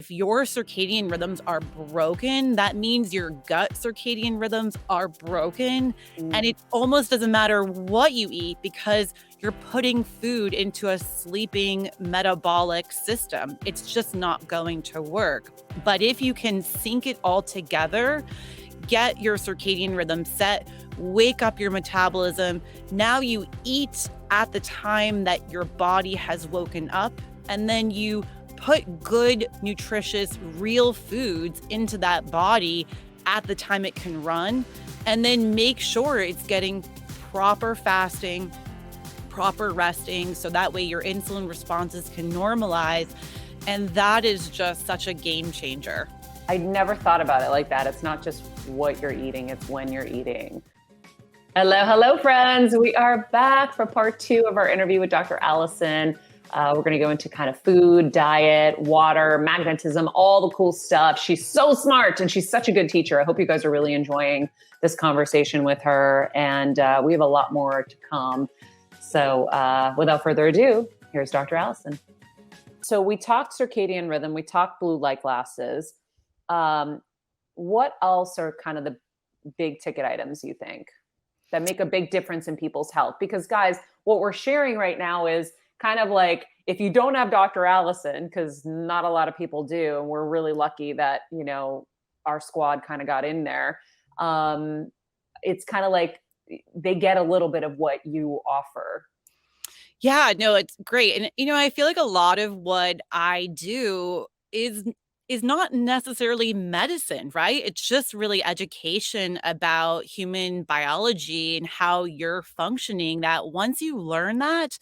if your circadian rhythms are broken, that means your gut circadian rhythms are broken. Mm. And it almost doesn't matter what you eat because you're putting food into a sleeping metabolic system. It's just not going to work. But if you can sync it all together, get your circadian rhythm set, wake up your metabolism. Now you eat at the time that your body has woken up, and then you put good, nutritious, real foods into that body at the time it can run, and then make sure it's getting proper fasting, proper resting, so that way your insulin responses can normalize. And that is just such a game changer. I never thought about it like that. It's not just what you're eating, it's when you're eating. Hello, friends. We are back for part 2 of our interview with Dr. Allison. We're going to go into kind of food, diet, water, magnetism, all the cool stuff. She's so smart and she's such a good teacher. I hope you guys are really enjoying this conversation with her. And we have a lot more to come. So without further ado, here's Dr. Allison. So we talked circadian rhythm. We talked blue light glasses. What else are kind of the big ticket items you think that make a big difference in people's health? Because guys, what we're sharing right now is kind of like, if you don't have Dr. Allison, because not a lot of people do, and we're really lucky that, you know, our squad kind of got in there. It's kind of like they get a little bit of what you offer. Yeah, no, it's great. And, you know, I feel like a lot of what I do is not necessarily medicine, right? It's just really education about human biology and how you're functioning, that once you learn that,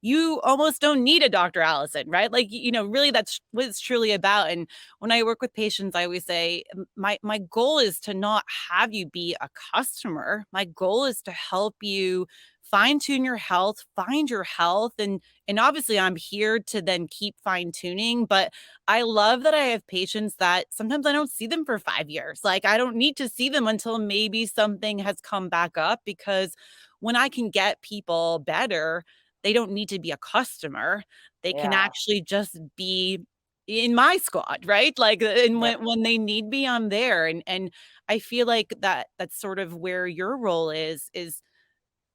you almost don't need a Dr. Allison, right? Like, you know, really that's what it's truly about. And when I work with patients, I always say, my goal is to not have you be a customer. My goal is to help you fine tune your health, find your health. And obviously I'm here to then keep fine tuning, but I love that I have patients that sometimes I don't see them for 5 years. Like, I don't need to see them until maybe something has come back up, because when I can get people better, they don't need to be a customer. They can Yeah. actually just be in my squad, right? Like, and Yep. when they need me, I'm there. And I feel like that's sort of where your role is,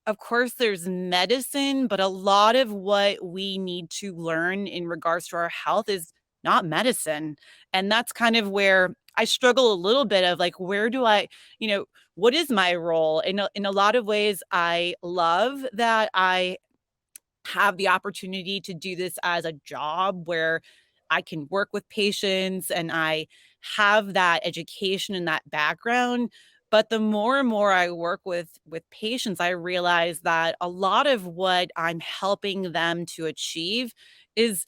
of course there's medicine, but a lot of what we need to learn in regards to our health is not medicine. And that's kind of where I struggle a little bit of like, where do I, you know, what is my role? In a lot of ways, I love that I have the opportunity to do this as a job where I can work with patients and I have that education and that background. But the more and more I work with patients, I realize that a lot of what I'm helping them to achieve is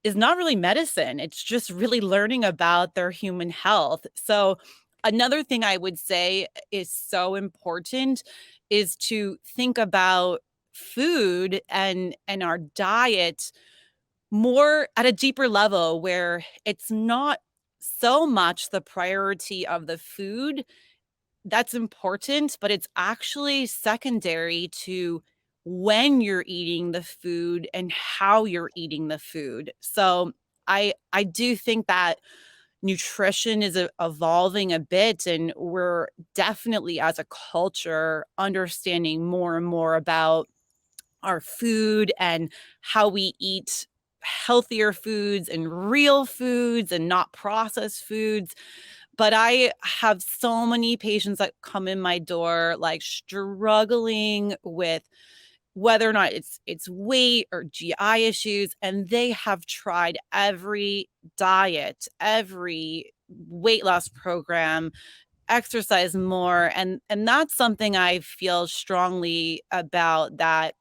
is not really medicine. It's just really learning about their human health. So another thing I would say is so important is to think about food and our diet more at a deeper level, where it's not so much the priority of the food that's important, but it's actually secondary to when you're eating the food and how you're eating the food. So I do think that nutrition is evolving a bit, and we're definitely as a culture understanding more and more about our food and how we eat healthier foods and real foods and not processed foods. But I have so many patients that come in my door, like, struggling with whether or not it's weight or GI issues, and they have tried every diet, every weight loss program, exercise more, and that's something I feel strongly about, that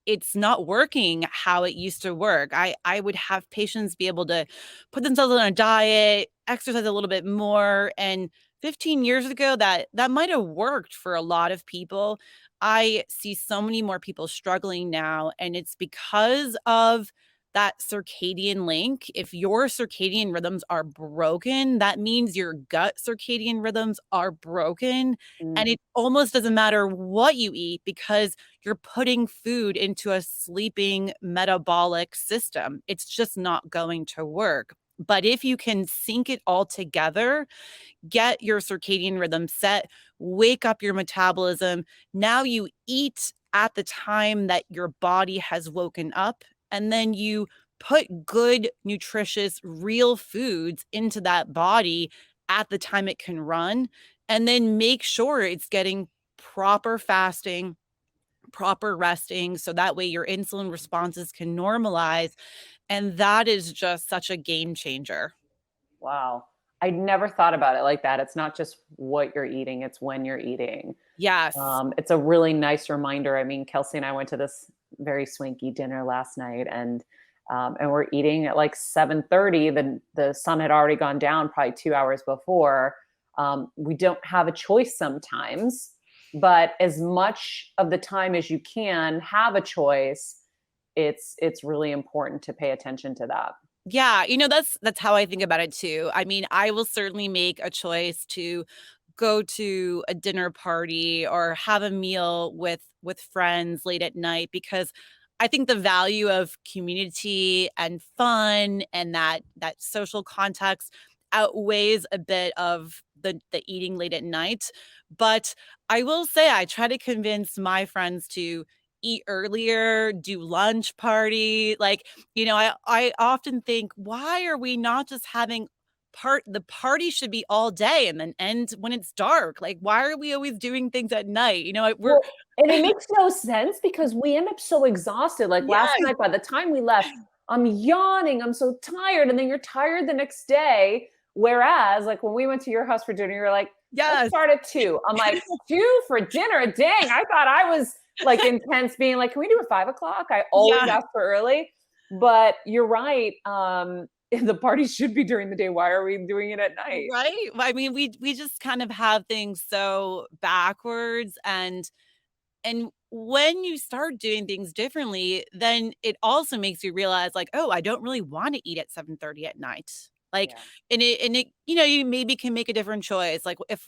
it's not working how it used to work. I would have patients be able to put themselves on a diet, exercise a little bit more, and 15 years ago, that might have worked for a lot of people. I see so many more people struggling now, and it's because of that circadian link. If your circadian rhythms are broken, that means your gut circadian rhythms are broken, Mm. and it almost doesn't matter what you eat because you're putting food into a sleeping metabolic system. It's just not going to work. But if you can sync it all together, get your circadian rhythm set, wake up your metabolism. Now you eat at the time that your body has woken up, and then you put good, nutritious, real foods into that body at the time it can run, and then make sure it's getting proper fasting, proper resting, so that way your insulin responses can normalize. And that is just such a game changer. Wow. I never thought about it like that. It's not just what you're eating, it's when you're eating. Yes. It's a really nice reminder. I mean, Kelsey and I went to this very swanky dinner last night, and we're eating at like 7:30. The sun had already gone down probably 2 hours before. We don't have a choice sometimes, but as much of the time as you can have a choice, it's really important to pay attention to that. Yeah, that's how I think about it too. I mean, I will certainly make a choice to go to a dinner party or have a meal with friends late at night, because I think the value of community and fun and that social context outweighs a bit of the eating late at night. But I will say I try to convince my friends to eat earlier, do lunch party. Like, I often think, why are we not just having the party should be all day and then end when it's dark? Like, why are we always doing things at night? We're Well, and it makes no sense because we end up so exhausted. Like last yes, night, by the time we left, I'm yawning, I'm so tired, and then you're tired the next day. Whereas, like when we went to your house for dinner, you're like, let's yes. start at 2. I'm like, 2 for dinner? Dang, I thought I was like intense being like, can we do it 5 o'clock? I always Yeah, ask for early. But you're right. The party should be during the day. Why are we doing it at night? right. I mean, we just kind of have things so backwards, and when you start doing things differently, then it also makes you realize, like, oh, I don't really want to eat at 7:30 at night. Like, Yeah. and it, you maybe can make a different choice. Like, if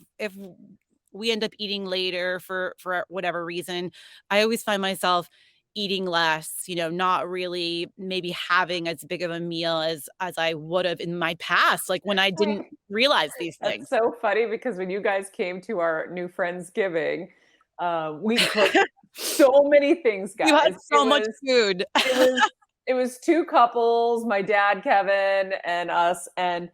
we end up eating later for whatever reason, I always find myself eating less, not really maybe having as big of a meal as I would have in my past, like when I didn't realize these That's things. so funny because when you guys came to our new Friendsgiving, we cooked so many things, You had guys. It so much was food. it was it was 2 couples, my dad, Kevin, and us, and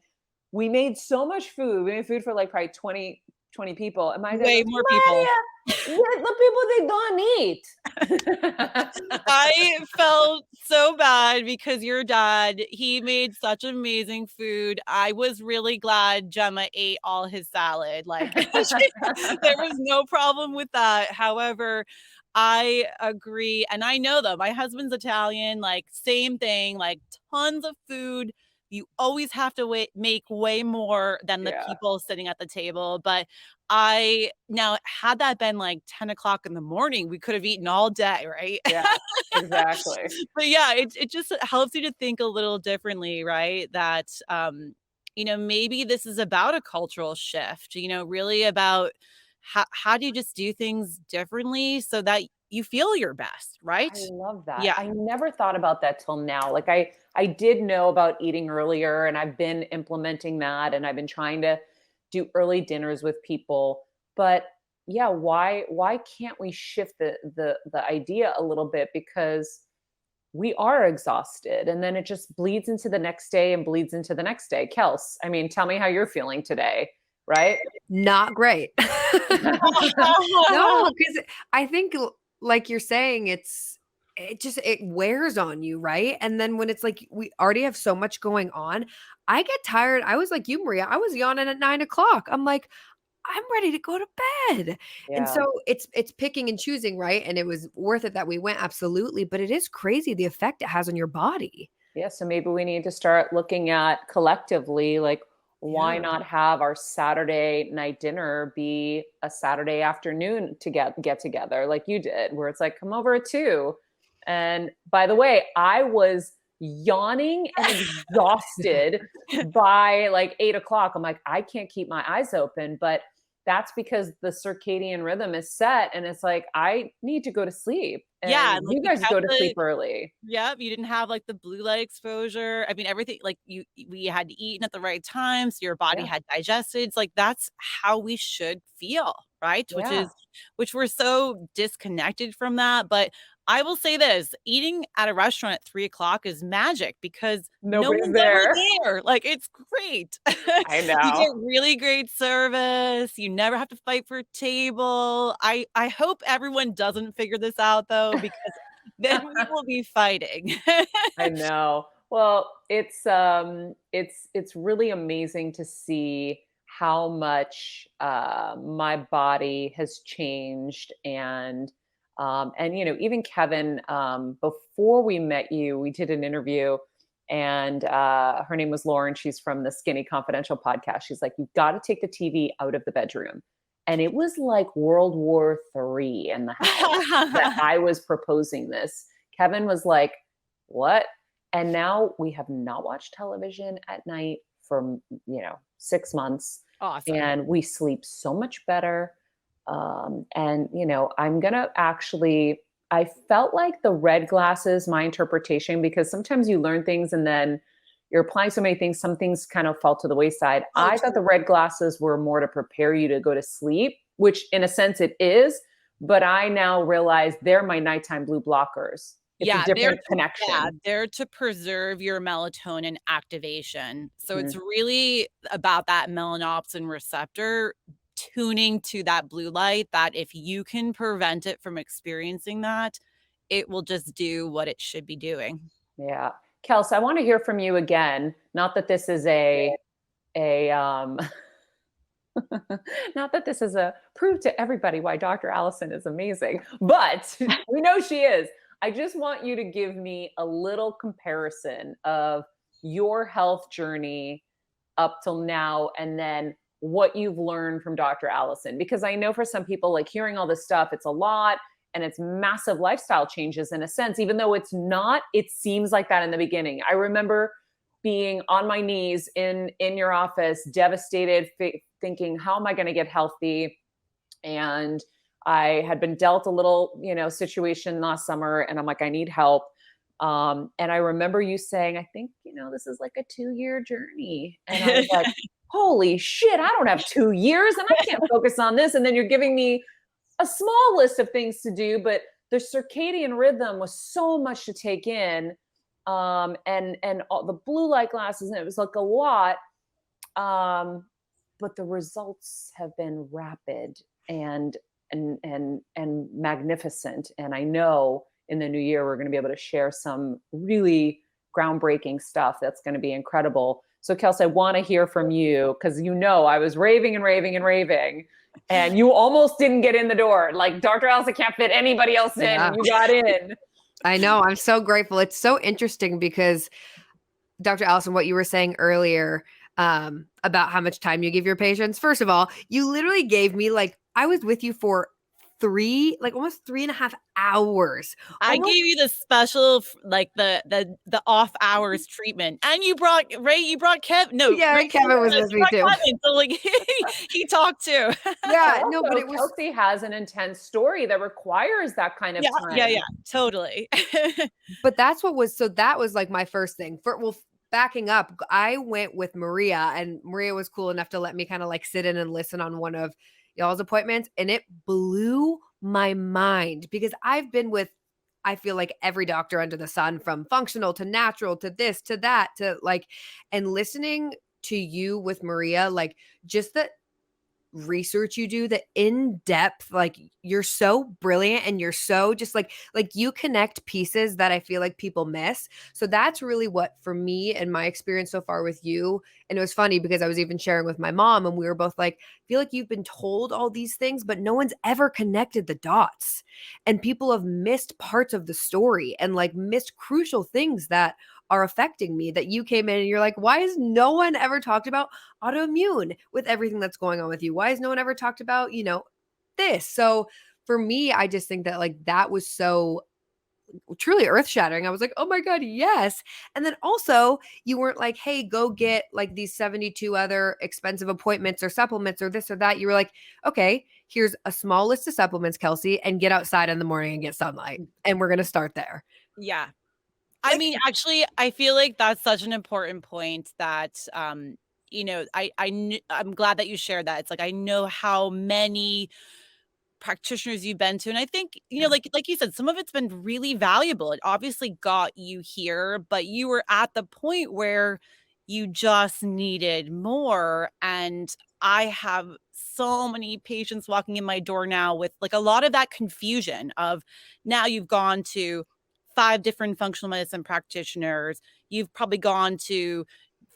we made so much food. We made food for like probably 20 people. And my dad Way goes, more people. Maria, the people they don't eat. I felt so bad because your dad, he made such amazing food. I was really glad Gemma ate all his salad. Like, there was no problem with that. However, I agree. And I know though, my husband's Italian, like, same thing, like, tons of food. You always have to make way more than the Yeah, people sitting at the table. But I now, had that been like 10 o'clock in the morning, we could have eaten all day, right? yeah, exactly. But yeah, it just helps you to think a little differently, right? That maybe this is about a cultural shift, really about how do you just do things differently so that you feel your best, I right? love that. Yeah. I never thought about that till now. Like I did know about eating earlier and I've been implementing that and I've been trying to do early dinners with people. But yeah, why can't we shift the idea a little bit because we are exhausted and then it just bleeds into the next day and bleeds into the next day. Kels, I mean, tell me how you're feeling today, right? Not great. No, because I think like you're saying, it wears on you, right? And then when it's like we already have so much going on, I get tired. I was like you, Maria. I was yawning at 9 o'clock. I'm like, I'm ready to go to bed. And Yeah. so it's picking and choosing, right? And it was worth it that we went, absolutely. But it is crazy the effect it has on your body. Yeah, so maybe we need to start looking at collectively, like, why Yeah. not have our Saturday night dinner be a Saturday afternoon to get together like you did, where it's like, come over at 2. And by the way, I was yawning and exhausted by like 8 o'clock. I'm like, I can't keep my eyes open. But that's because the circadian rhythm is set and it's like, I need to go to sleep Yeah, and and, like, you you guys kept go to sleep the early. Yep, you didn't have, like, the blue light exposure. I mean, everything like, we had to eat at the right time, so your body Yeah. had digested. It's like, that's how we should feel, right? Yeah. Which we're so disconnected from that, but I will say this, eating at a restaurant at 3 o'clock is magic because no Nobody's one's ever there. there, like, it's great. I You know. get really great service, you never have to fight for a table. I hope everyone doesn't figure this out, though, because then we will be fighting. I know. Well, it's really amazing to see how much my body has changed, and even Kevin, before we met you, we did an interview, and her name was Lauren. She's from the Skinny Confidential podcast. She's like, you've got to take the TV out of the bedroom, and it was like World War III in the house that I was proposing this. Kevin was like, what? And now we have not watched television at night for, 6 months, Awesome. and we sleep so much better. And, I'm going to actually, I felt like the red glasses, my interpretation, because sometimes you learn things and then you're applying so many things, some things kind of fall to the wayside. So I thought the true. red glasses were more to prepare you to go to sleep, which in a sense it is. But I now realize they're my nighttime blue blockers. It's a Yeah, different connection. they're to preserve your melatonin activation. So it's Mhm. really about that melanopsin receptor tuning to that blue light that if you can prevent it from experiencing that, it will just do what it should be doing. Yeah. Kels, I want to hear from you again. Not that this is a not that this is a prove to everybody why Dr. Allison is amazing, but we know she is. I just want you to give me a little comparison of your health journey up till now and then what you've learned from Dr. Allison. Because I know for some people, like hearing all this stuff, it's a lot and it's massive lifestyle changes in a sense, even though it's not, it seems like that in the beginning. I remember being on my knees in your office, devastated, thinking, how am I going to get healthy? And I had been dealt a little, situation last summer, and I'm like, I need help. And I remember you saying, I think, this is like a 2-year journey. And I was like, holy shit, I don't have 2 years and I can't focus on this. And then you're giving me a small list of things to do, but the circadian rhythm was so much to take in. And all the blue light glasses, and it was like a lot. But the results have been rapid and and magnificent. And I know in the new year we're going to be able to share some really groundbreaking stuff that's going to be incredible. So Kelsey, I want to hear from you because I was raving and raving and raving, and you almost didn't get in the door. Like Dr. Allison can't fit anybody else in, Yeah. and you got in. I know. I'm so grateful. It's so interesting because Dr. Allison, what you were saying earlier about how much time you give your patients. First of all, you literally gave me I was with you for almost 3.5 hours. I Almost, gave you the special like the off hours treatment. And you brought Ray, you brought Kev no, yeah, Ray Kevin was you with me brought too. Kevin, so like he talked too. Yeah, no, but Also, it was Kelsey has an intense story that requires that kind of Yeah, yeah, time. yeah, totally. but that was like my first thing. Backing up, I went with Maria, and Maria was cool enough to let me kind of sit in and listen on one of y'all's appointments, and it blew my mind because I've been with, I feel like, every doctor under the sun, from functional to natural to this to that to and listening to you with Maria, just the research you do, the in-depth, you're so brilliant, and you're so just you connect pieces that I feel like people miss. So that's really what, for me and my experience so far with you. And it was funny because I was even sharing with my mom, and we were both like, I feel like you've been told all these things, but no one's ever connected the dots, and people have missed parts of the story and missed crucial things that are affecting me, that you came in and you're like, why has no one ever talked about autoimmune with everything that's going on with you? Why has no one ever talked about, this? So for me, I just think that that was so truly earth shattering. I was like, oh my God, yes. And then also, you weren't like, hey, go get like these 72 other expensive appointments or supplements or this or that. You were like, okay, here's a small list of supplements, Kelsey, and get outside in the morning and get sunlight. And we're going to start there. Yeah. I Like, mean, actually, I feel like that's such an important point that, I'm glad that you shared that. It's like, I know how many practitioners you've been to, and I think, yeah. like you said, some of it's been really valuable. It obviously got you here, but you were at the point where you just needed more, and I have so many patients walking in my door now with, like, a lot of that confusion of, now you've gone to 5 different functional medicine practitioners, you've probably gone to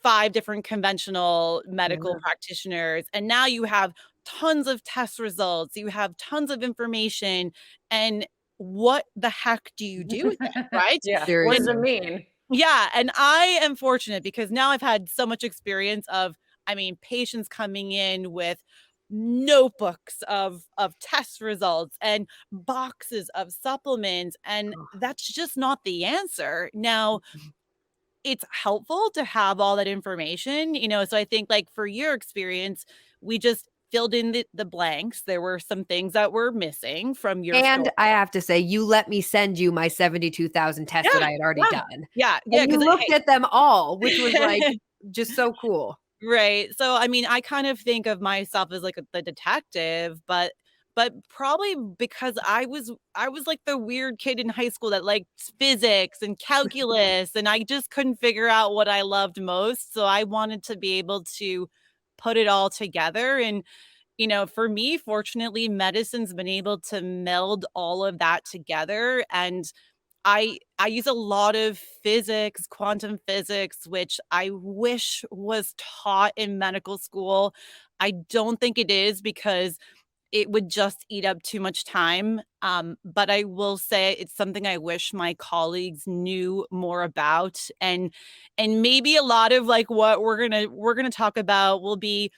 5 different conventional medical Yeah. practitioners, and now you have tons of test results, you have tons of information, and what the heck do you do with it, right? Yeah. What does And it Seriously. mean? yeah, and I am fortunate because now I've had so much experience of, I mean, patients coming in with notebooks of test results and boxes of supplements, and Oh, that's just not the answer. Now, mhm. it's helpful to have all that information, so I think, like, for your experience, we just filled in the blanks. There were some things that were missing from your And story. I have to say, you let me send you my 72,000 tests that Yeah, I had already yeah, done. yeah, And you because looked at them all, which was like just so cool. right. So, I mean, I kind of think of myself as like the detective, but probably because I was like the weird kid in high school that liked physics and calculus, and I just couldn't figure out what I loved most. So I wanted to be able to put it all together. And, for me, fortunately, medicine's been able to meld all of that together. And I use a lot of physics, quantum physics, which I wish was taught in medical school. I don't think it is because it would just eat up too much time. But I will say it's something I wish my colleagues knew more about. And maybe a lot of, like, what we're gonna talk about will be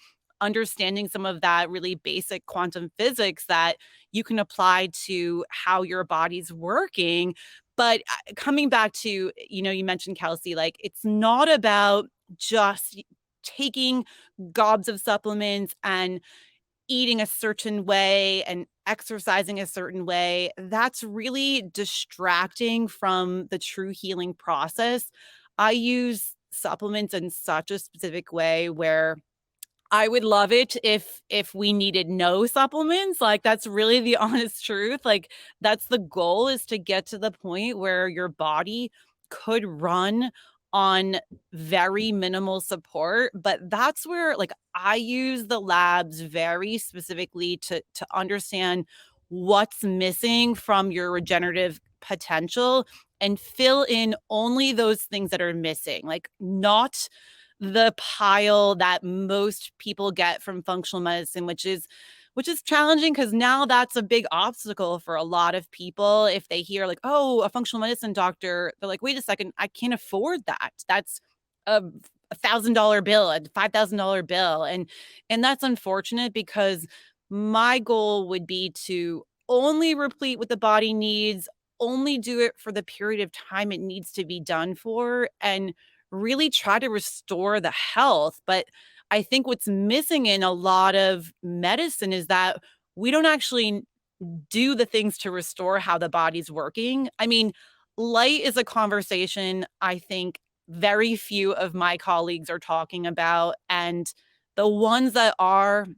understanding some of that really basic quantum physics that you can apply to how your body's working. But coming back to, you mentioned, Kelsey, like, it's not about just taking gobs of supplements and eating a certain way and exercising a certain way. That's really distracting from the true healing process. I use supplements in such a specific way where I would love it if we needed no supplements. Like, that's really the honest truth. Like, that's the goal, is to get to the point where your body could run on very minimal support. But that's where, like, I use the labs very specifically to understand what's missing from your regenerative potential and fill in only those things that are missing. Like, not the pile that most people get from functional medicine, which is challenging, because now that's a big obstacle for a lot of people. If they hear, like, oh, a functional medicine doctor, they're like, wait a second, I can't afford that. That's a $1,000 bill, a $5,000 bill. And that's unfortunate, because my goal would be to only replete what the body needs, only do it for the period of time it needs to be done for, and really try to restore the health. But I think what's missing in a lot of medicine is that we don't actually do the things to restore how the body's working. I mean, light is a conversation I think very few of my colleagues are talking about. And the ones that are,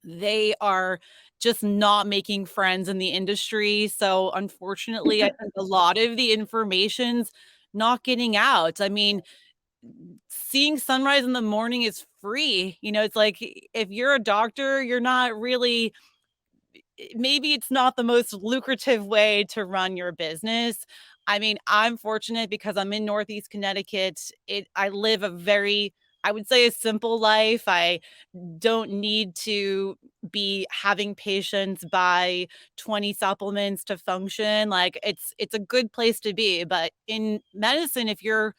they are just not making friends in the industry. So unfortunately, I think a lot of the information's not getting out. I mean, seeing sunrise in the morning is free. It's like, if you're a doctor, you're not really, maybe it's not the most lucrative way to run your business. I mean, I'm fortunate because I'm in Northeast Connecticut. I live a very, I would say, a simple life. I don't need to be having patients buy 20 supplements to function. Like, it's a good place to be. But in medicine, if your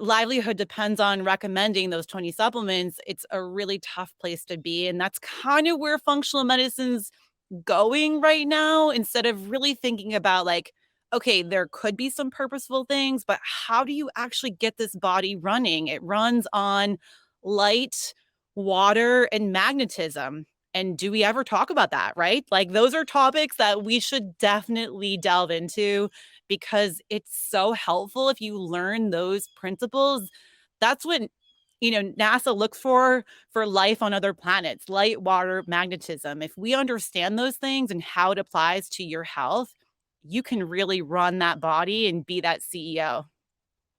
livelihood depends on recommending those 20 supplements, it's a really tough place to be. And that's kind of where functional medicine's going right now, instead of really thinking about, like, okay, there could be some purposeful things, but how do you actually get this body running? It runs on light, water, and magnetism. And do we ever talk about that, right? Like, those are topics that we should definitely delve into because it's so helpful if you learn those principles. That's what NASA looks for life on other planets, light, water, magnetism. If we understand those things and how it applies to your health, you can really run that body and be that CEO.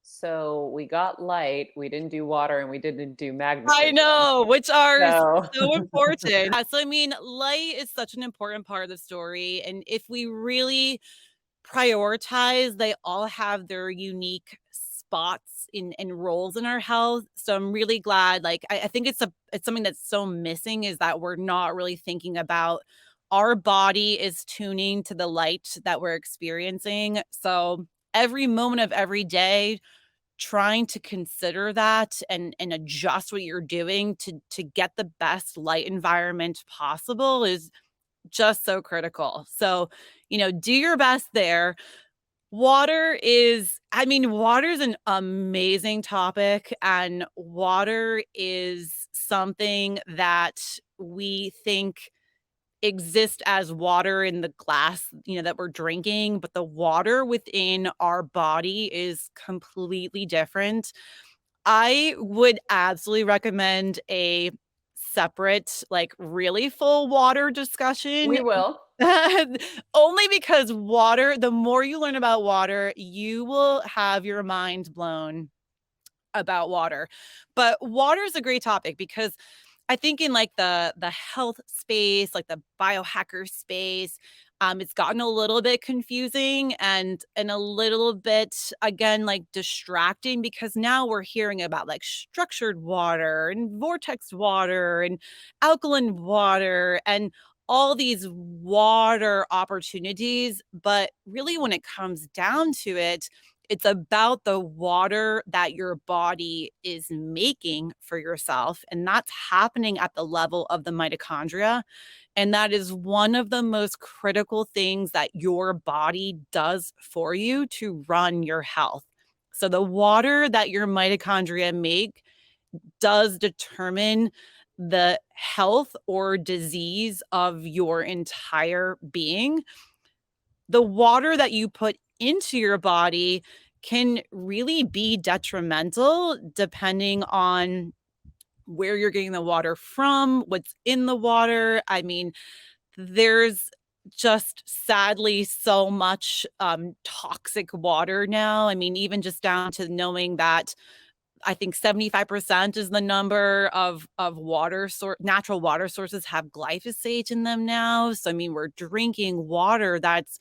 So we got light, we didn't do water, and we didn't do I magnetism. know, which are So so important. Yeah, so I mean, light is such an important part of the story. And if we really prioritize, they all have their unique spots and roles in our health. So I'm really glad. Like I think it's something that's so missing is that we're not really thinking about our body is tuning to the light that we're experiencing. So every moment of every day, trying to consider that and adjust what you're doing to get the best light environment possible is just so critical. So, do your best there. Water's an amazing topic, and water is something that we think exist as water in the glass, that we're drinking, but the water within our body is completely different. I would absolutely recommend a separate, like, really full water discussion. we will. Only because the more you learn about water, you will have your mind blown about water. But water is a great topic because I think in like the health space, like the biohacker space, it's gotten a little bit confusing and a little bit again like distracting because now we're hearing about like structured water and vortex water and alkaline water and all these water opportunities. But really, when it comes down to it, it's about the water that your body is making for yourself, and that's happening at the level of the mitochondria, and that is one of the most critical things that your body does for you to run your health. So the water that your mitochondria make does determine the health or disease of your entire being. The water that you put into your body can really be detrimental depending on where you're getting the water from, what's in the water. I mean, there's just sadly so much toxic water now. I mean, even just down to knowing that I think 75% is the number of natural water sources have glyphosate in them now. So I mean, we're drinking water that's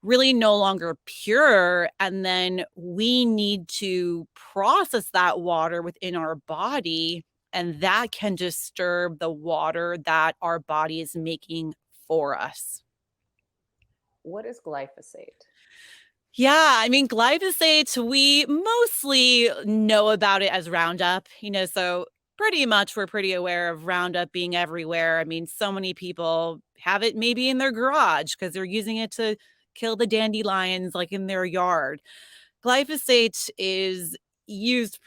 really no longer pure, and then we need to process that water within our body, and that can disturb the water that our body is making for us. What is glyphosate? Yeah, I mean, glyphosate, we mostly know about it as Roundup, so pretty much we're pretty aware of Roundup being everywhere. I mean, so many people have it maybe in their garage because they're using it to kill the dandelions like in their yard. Glyphosate is used,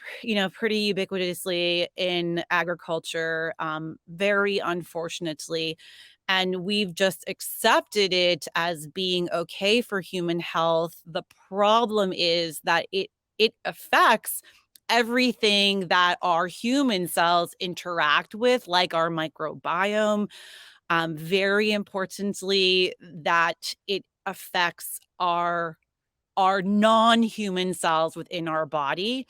pretty ubiquitously in agriculture, very unfortunately. And we've just accepted it as being okay for human health. The problem is that it affects everything that our human cells interact with, like our microbiome. Very importantly, that it affects our non-human cells within our body,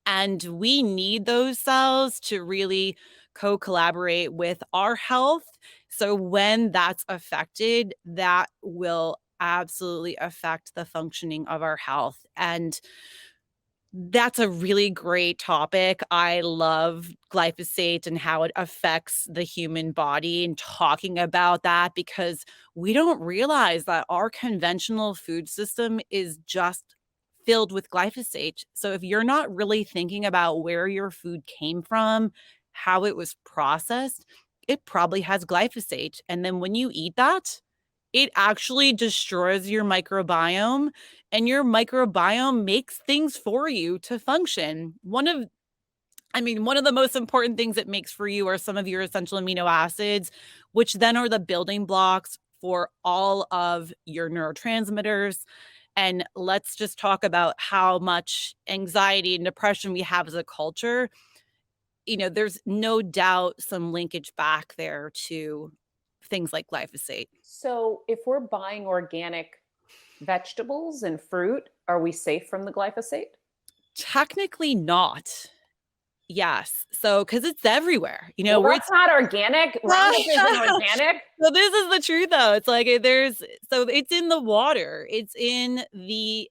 and we need those cells to really co-collaborate with our health. So when that's affected, that will absolutely affect the functioning of our health. And that's a really great topic. I love glyphosate and how it affects the human body and talking about that because we don't realize that our conventional food system is just filled with glyphosate. So if you're not really thinking about where your food came from, how it was processed, it probably has glyphosate. And then when you eat that, it actually destroys your microbiome, and your microbiome makes things for you to function. One of the most important things it makes for you are some of your essential amino acids, which then are the building blocks for all of your neurotransmitters. And let's just talk about how much anxiety and depression we have as a culture. There's no doubt some linkage back there to things like glyphosate. So, if we're buying organic vegetables and fruit, are we safe from the glyphosate? Technically not. Yes. So, because it's everywhere, Well, where that's it's not organic. Roundup isn't organic. So this is the truth though. It's like it's in the water. It's in the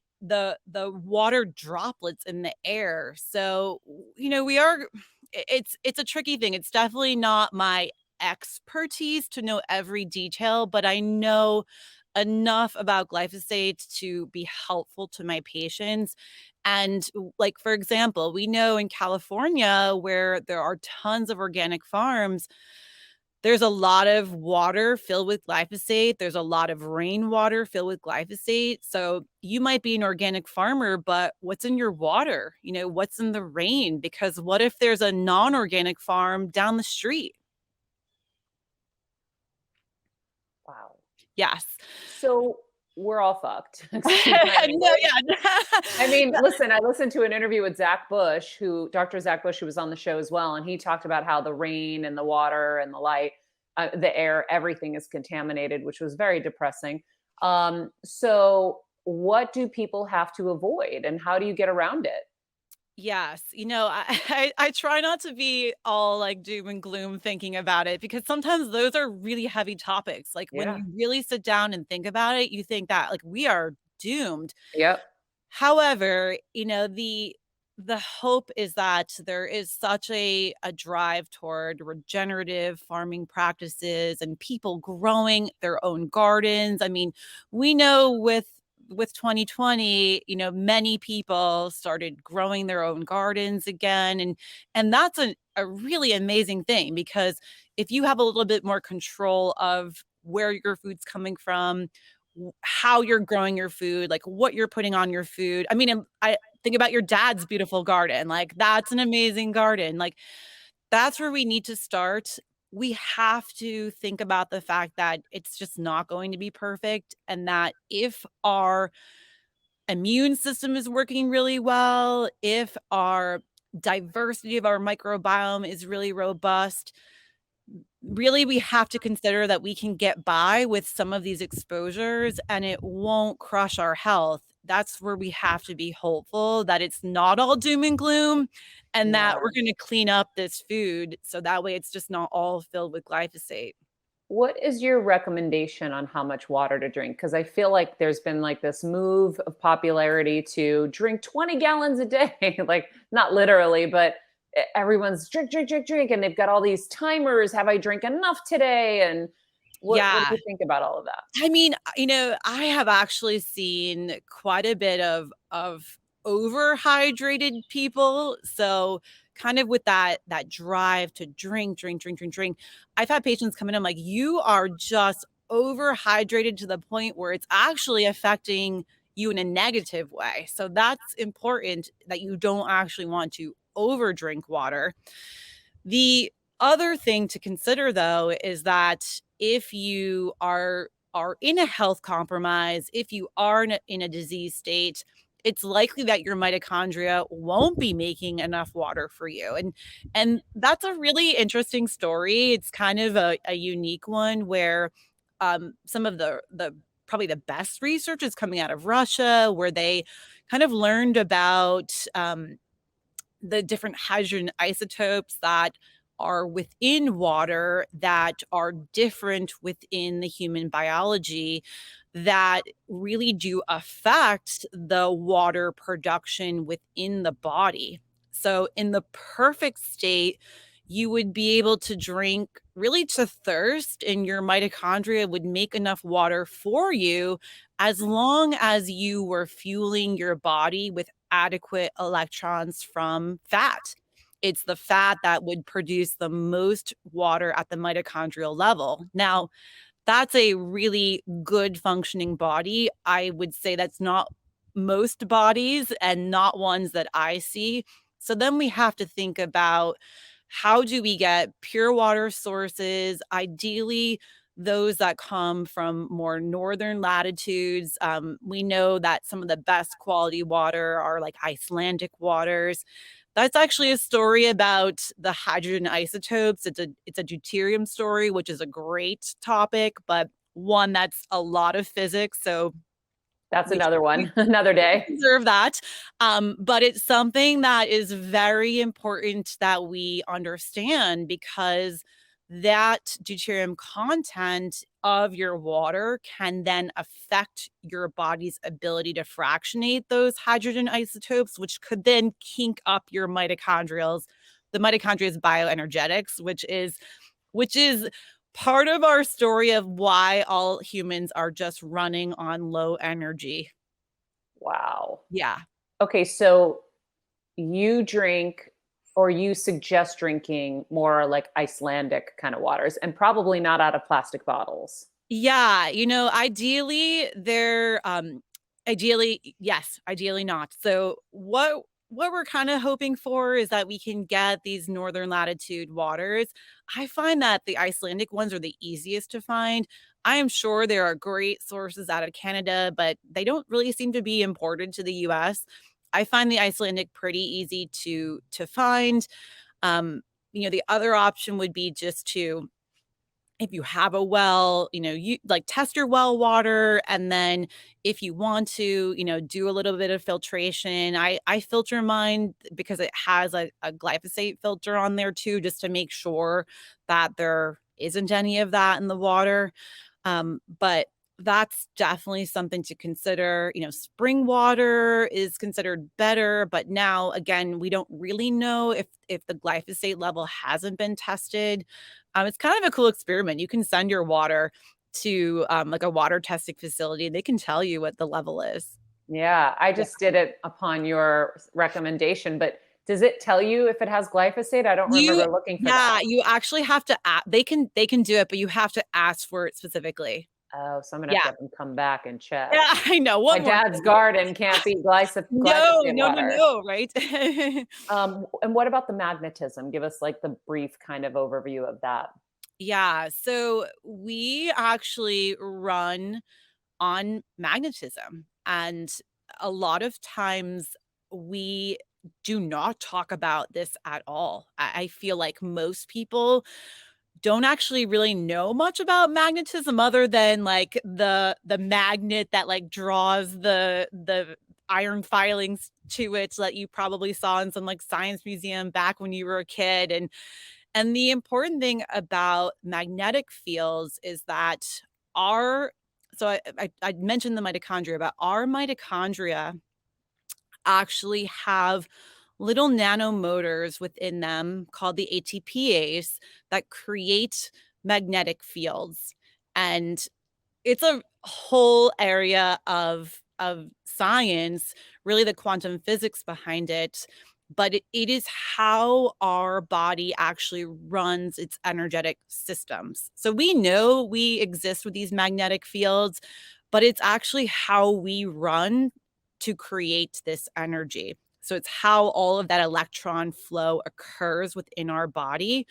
water droplets in the air. So, we are it's a tricky thing. It's definitely not my expertise to know every detail, but I know enough about glyphosate to be helpful to my patients. And like, for example, we know in California where there are tons of organic farms, there's a lot of water filled with glyphosate. There's a lot of rainwater filled with glyphosate. So you might be an organic farmer, but what's in your water? What's in the rain? Because what if there's a non-organic farm down the street? Wow. Yes. So we're all fucked. Excuse my No, language. yeah. I mean, listen, I listened to an interview with Dr. Zach Bush, who was on the show as well. And he talked about how the rain and the water and the light, the air, everything is contaminated, which was very depressing. So what do people have to avoid and how do you get around it? Yes, I try not to be all like doom and gloom thinking about it because sometimes those are really heavy topics. Like when Yeah. you really sit down and think about it, you think that like we are doomed. Yep. However, the hope is that there is such a drive toward regenerative farming practices and people growing their own gardens. I mean, we know with 2020, many people started growing their own gardens again, and that's a really amazing thing because if you have a little bit more control of where your food's coming from, how you're growing your food, like what you're putting on your food. I mean, I think about your dad's beautiful garden. Like that's an amazing garden. Like that's where we need to start. We have to think about the fact that it's just not going to be perfect and that if our immune system is working really well, if our diversity of our microbiome is really robust, really we have to consider that we can get by with some of these exposures and it won't crush our health. That's where we have to be hopeful that it's not all doom and gloom and that Yeah. we're going to clean up this food so that way it's just not all filled with glyphosate. What is your recommendation on how much water to drink? Because I feel like there's been like this move of popularity to drink 20 gallons a day. Like, not literally, but everyone's drink, drink, drink, drink. And they've got all these timers. Have I drank enough today? And what do Yeah. you think about all of that? I mean, I have actually seen quite a bit of overhydrated people. So kind of with that drive to drink, drink, drink, drink, drink. I've had patients come in, I'm like, you are just overhydrated to the point where it's actually affecting you in a negative way. So that's important that you don't actually want to overdrink water. The other thing to consider though is that if you are in a health compromise, if you are in a disease state, it's likely that your mitochondria won't be making enough water for you. And that's a really interesting story. It's kind of a unique one where some of the probably the best research is coming out of Russia, where they kind of learned about the different hydrogen isotopes that are within water that are different within the human biology that really do affect the water production within the body. So, in the perfect state, you would be able to drink really to thirst, and your mitochondria would make enough water for you as long as you were fueling your body with adequate electrons from fat. It's the fat that would produce the most water at the mitochondrial level. Now, that's a really good functioning body. I would say that's not most bodies and not ones that I see. So then we have to think about, how do we get pure water sources, ideally those that come from more northern latitudes. We know that some of the best quality water are like Icelandic waters. That's actually a story about the hydrogen isotopes. It's a deuterium story, which is a great topic, but one that's a lot of physics. So That's we another we one, another day. deserve that. But it's something that is very important that we understand, because that deuterium content of your water can then affect your body's ability to fractionate those hydrogen isotopes, which could then kink up your mitochondrials. The mitochondria is bioenergetics, which is part of our story of why all humans are just running on low energy. Wow. Yeah. Okay, so you drink or you suggest drinking more like Icelandic kind of waters and probably not out of plastic bottles. Yeah, ideally, yes, ideally not. So what we're kind of hoping for is that we can get these northern latitude waters. I find that the Icelandic ones are the easiest to find. I am sure there are great sources out of Canada, but they don't really seem to be imported to the US. I find the Icelandic pretty easy to find. Um, the other option would be just to, if you have a well, you like test your well water, and then if you want to, do a little bit of filtration. I filter mine because it has a glyphosate filter on there too, just to make sure that there isn't any of that in the water. But that's definitely something to consider. Spring water is considered better, but now again, we don't really know if the glyphosate level hasn't been tested. It's kind of a cool experiment. You can send your water to like a water testing facility. They can tell you what the level is. Yeah, I Yeah. just did it upon your recommendation, but does it tell you if it has glyphosate? I don't You remember looking for Yeah, that. you actually have to they can do it, but you have to ask for it specifically. Oh, so I'm gonna have to Yeah. have them come back and check. Yeah, I know. My One more dad's thing. garden can't beat No, glyphosate no, no, water. no, right? And what about the magnetism? Give us like the brief kind of overview of that. Yeah, so we actually run on magnetism, and a lot of times we do not talk about this at all. I feel like most people don't actually really know much about magnetism, other than like the magnet that like draws the iron filings to it, that you probably saw in some like science museum back when you were a kid. And the important thing about magnetic fields is that our so I mentioned the mitochondria, but our mitochondria actually have little nanomotors within them called the ATPase that create magnetic fields. And it's a whole area of science, really the quantum physics behind it, but it is how our body actually runs its energetic systems. So we know we exist with these magnetic fields, but it's actually how we run to create this energy. So it's how all of that electron flow occurs within our body,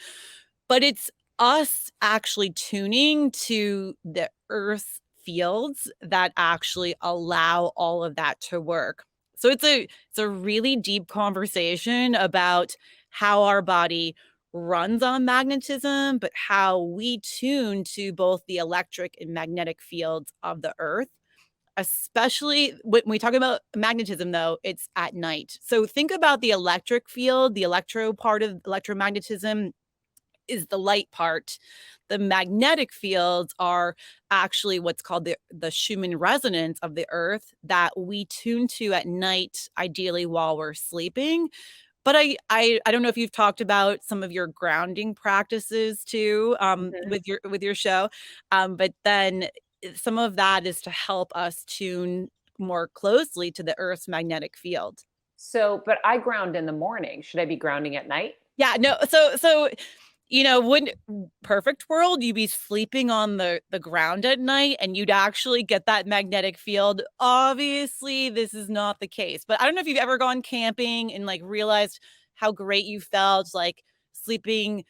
but it's us actually tuning to the earth fields that actually allow all of that to work. So it's a really deep conversation about how our body runs on magnetism, but how we tune to both the electric and magnetic fields of the earth. Especially when we talk about magnetism, though, it's at night. So think about the electric field, the electro part of electromagnetism is the light part. The magnetic fields are actually what's called the Schumann resonance of the earth that we tune to at night, ideally while we're sleeping. But I don't know if you've talked about some of your grounding practices too, Mhm. with your show, but then some of that is to help us tune more closely to the Earth's magnetic field. So, but I ground in the morning. Should I be grounding at night? Yeah, no, so wouldn't perfect world, you'd be sleeping on the ground at night and you'd actually get that magnetic field. Obviously, this is not the case. But I don't know if you've ever gone camping and like realized how great you felt like sleeping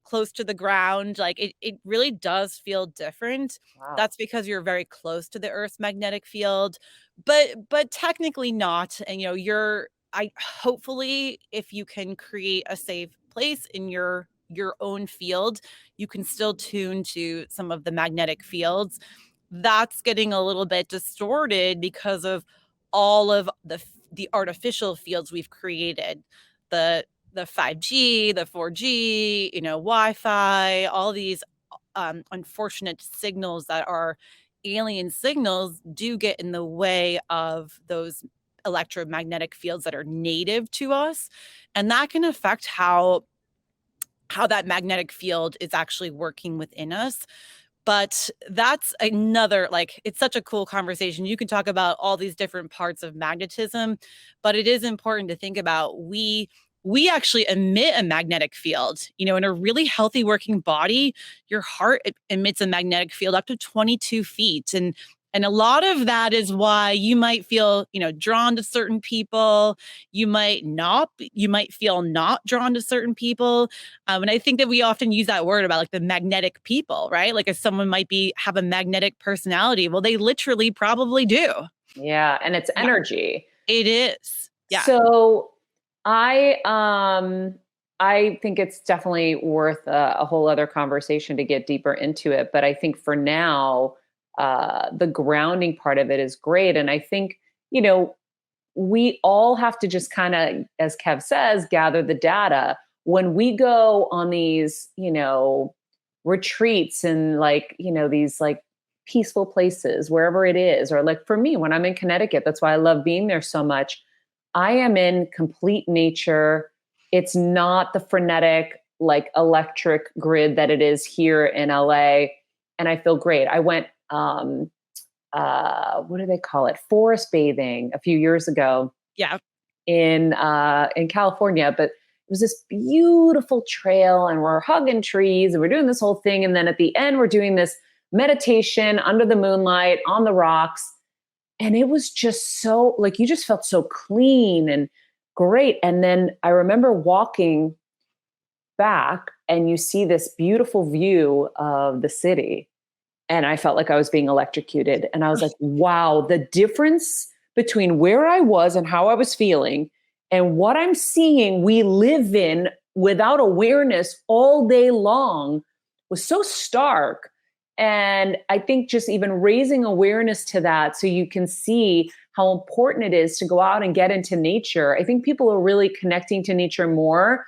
close to the ground. Like it really does feel different. Wow. That's because you're very close to the Earth's magnetic field, but technically not. And you're I hopefully if you can create a safe place in your own field, you can still tune to some of the magnetic fields. That's getting a little bit distorted because of all of the artificial fields we've created. The 5G, the 4G, Wi-Fi, all these unfortunate signals that are alien signals do get in the way of those electromagnetic fields that are native to us. And that can affect how that magnetic field is actually working within us. But that's another, like, it's such a cool conversation. You can talk about all these different parts of magnetism, but it is important to think about we actually emit a magnetic field. In a really healthy working body, your heart emits a magnetic field up to 22 feet. And a lot of that is why you might feel, drawn to certain people. You might feel not drawn to certain people. And I think that we often use that word about like the magnetic people, right? Like if someone might have a magnetic personality, well, they literally probably do. Yeah. And it's Yeah, energy. it is. Yeah. So I think it's definitely worth a whole other conversation to get deeper into it. But I think for now, the grounding part of it is great. And I think, we all have to just kind of, as Kev says, gather the data. When we go on these, retreats and like, these like peaceful places, wherever it is, or like for me, when I'm in Connecticut, that's why I love being there so much. I am in complete nature. It's not the frenetic, like electric grid that it is here in LA. And I feel great. I went, what do they call it? Forest bathing a few years ago. Yeah. In California, but it was this beautiful trail and we're hugging trees and we're doing this whole thing. And then at the end, we're doing this meditation under the moonlight on the rocks. And it was just so like, you just felt so clean and great. And then I remember walking back and you see this beautiful view of the city. And I felt like I was being electrocuted. And I was like, wow, the difference between where I was and how I was feeling and what I'm seeing we live in without awareness all day long was so stark. And I think just even raising awareness to that so you can see how important it is to go out and get into nature. I think people are really connecting to nature more,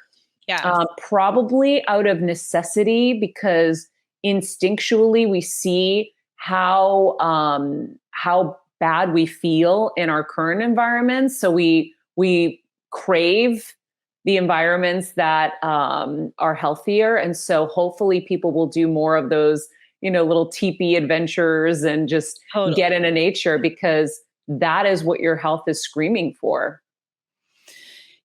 probably out of necessity because instinctually we see how bad we feel in our current environments. So we crave the environments that are healthier. And so hopefully people will do more of those, little teepee adventures and just get into nature because that is what your health is screaming for.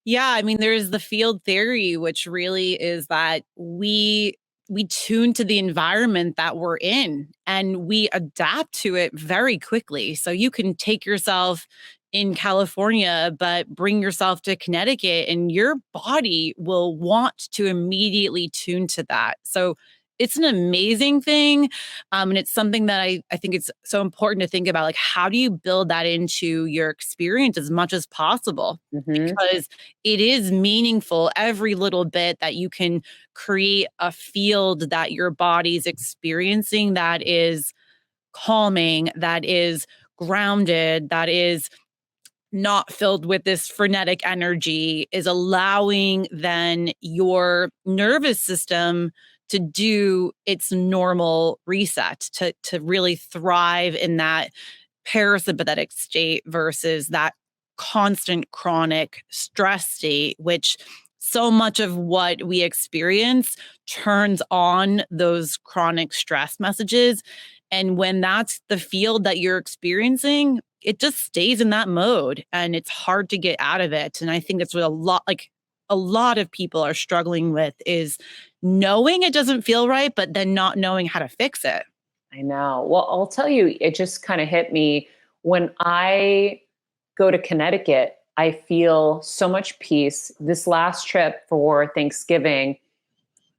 Yeah. I mean, there's the field theory, which really is that we tune to the environment that we're in and we adapt to it very quickly. So you can take yourself in California, but bring yourself to Connecticut and your body will want to immediately tune to that. So it's an amazing thing. And it's something that I think it's so important to think about, like, how do you build that into your experience as much as possible? Mm-hmm. Because it is meaningful every little bit that you can create a field that your body's experiencing that is calming, that is grounded, that is not filled with this frenetic energy, is allowing then your nervous system to do its normal reset, to really thrive in that parasympathetic state versus that constant chronic stress state, which so much of what we experience turns on those chronic stress messages. And when that's the field that you're experiencing, it just stays in that mode and it's hard to get out of it. And I think that's what a lot of people are struggling with is knowing it doesn't feel right, but then not knowing how to fix it. I know. Well, I'll tell you, it just kind of hit me when I go to Connecticut. I feel so much peace. This last trip for Thanksgiving,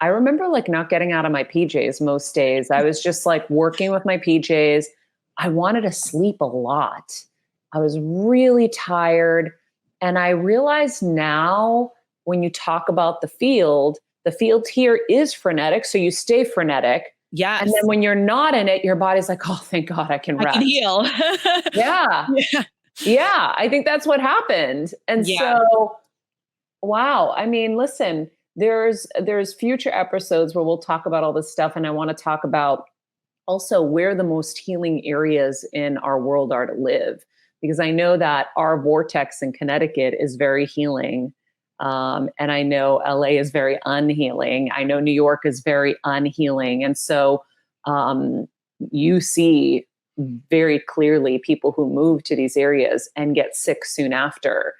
I remember like not getting out of my PJs most days. I was just like working with my PJs. I wanted to sleep a lot. I was really tired. And I realize now when you talk about the field here is frenetic. So you stay frenetic. Yes. And then when you're not in it, your body's like, oh, thank God I can rest. I can heal. Yeah. Yeah. Yeah. I think that's what happened. And so, wow. I mean, listen, there's future episodes where we'll talk about all this stuff. And I want to talk about also where the most healing areas in our world are to live, because I know that our vortex in Connecticut is very healing. And I know LA is very unhealing. I know New York is very unhealing. And so you see very clearly people who move to these areas and get sick soon after.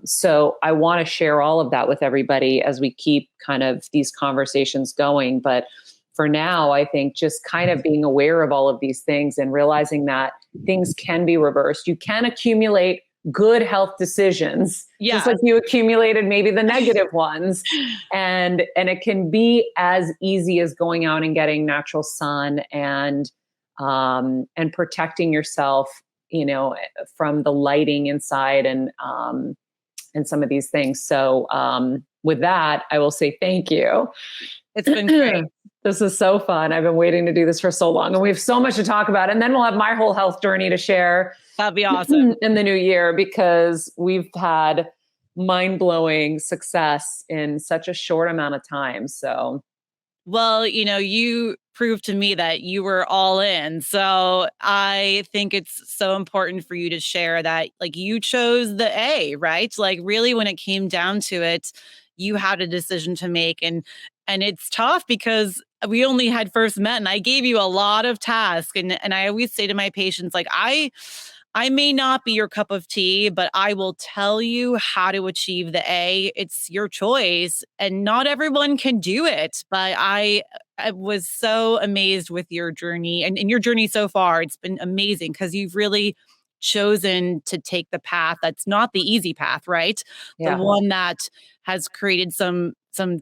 So I want to share all of that with everybody as we keep kind of these conversations going. But for now, I think just kind of being aware of all of these things and realizing that things can be reversed. You can accumulate good health decisions, just like you accumulated maybe the negative ones. And it can be as easy as going out and getting natural sun and protecting yourself, you know, from the lighting inside and some of these things. So with that, I will say thank you. It's been great. This is so fun. I've been waiting to do this for so long, and we have so much to talk about. And then we'll have my whole health journey to share. That'd be awesome. In the new year, because we've had mind-blowing success in such a short amount of time. So, well, you know, you proved to me that you were all in. So I think it's so important for you to share that, like, you chose the A, right? Like, really, when it came down to it, you had a decision to make. And it's tough because we only had first met and I gave you a lot of tasks. And I always say to my patients, like, I may not be your cup of tea, but I will tell you how to achieve the A. It's your choice, and not everyone can do it. But I was so amazed with your journey and your journey so far. It's been amazing because you've really chosen to take the path that's not the easy path, right? yeah. The one that has created some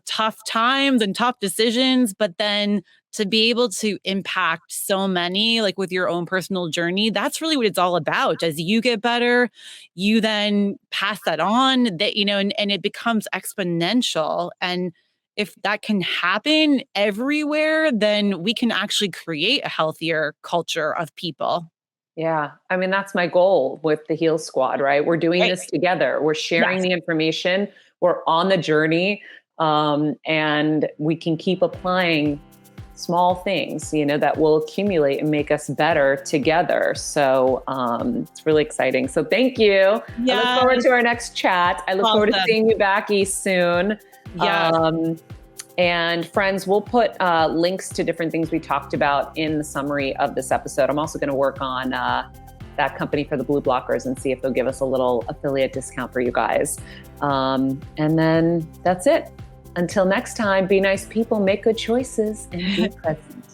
tough times and tough decisions, but then to be able to impact so many, like with your own personal journey, that's really what it's all about. As you get better, you then pass that on, that, you know, and it becomes exponential. And if that can happen everywhere, then we can actually create a healthier culture of people. Yeah. I mean, that's my goal with the Heal Squad, right? We're doing this together. We're sharing the information. We're on the journey. And we can keep applying small things, you know, that will accumulate and make us better together. So it's really exciting. So thank you. I look forward to our next chat. I look forward to seeing you back East soon. And friends, we'll put links to different things we talked about in the summary of this episode. I'm also going to work on that company for the blue blockers and see if they'll give us a little affiliate discount for you guys. And then that's it. Until next time, be nice people, make good choices, and be present.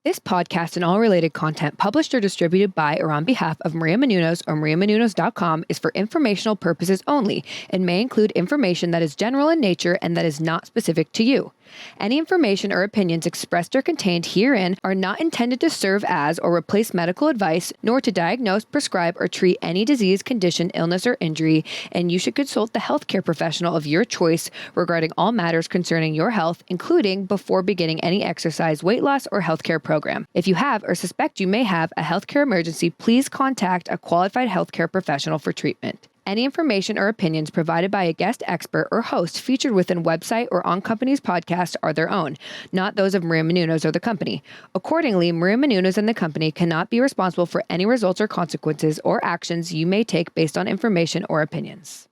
This podcast and all related content published or distributed by or on behalf of Maria Menounos or mariamenounos.com is for informational purposes only and may include information that is general in nature and that is not specific to you. Any information or opinions expressed or contained herein are not intended to serve as or replace medical advice, nor to diagnose, prescribe, or treat any disease, condition, illness, or injury, and you should consult the healthcare professional of your choice regarding all matters concerning your health, including before beginning any exercise, weight loss, or healthcare program. If you have or suspect you may have a healthcare emergency, please contact a qualified healthcare professional for treatment. Any information or opinions provided by a guest expert or host featured within website or on company's podcast are their own, not those of Maria Menounos or the company. Accordingly, Maria Menounos and the company cannot be responsible for any results or consequences or actions you may take based on information or opinions.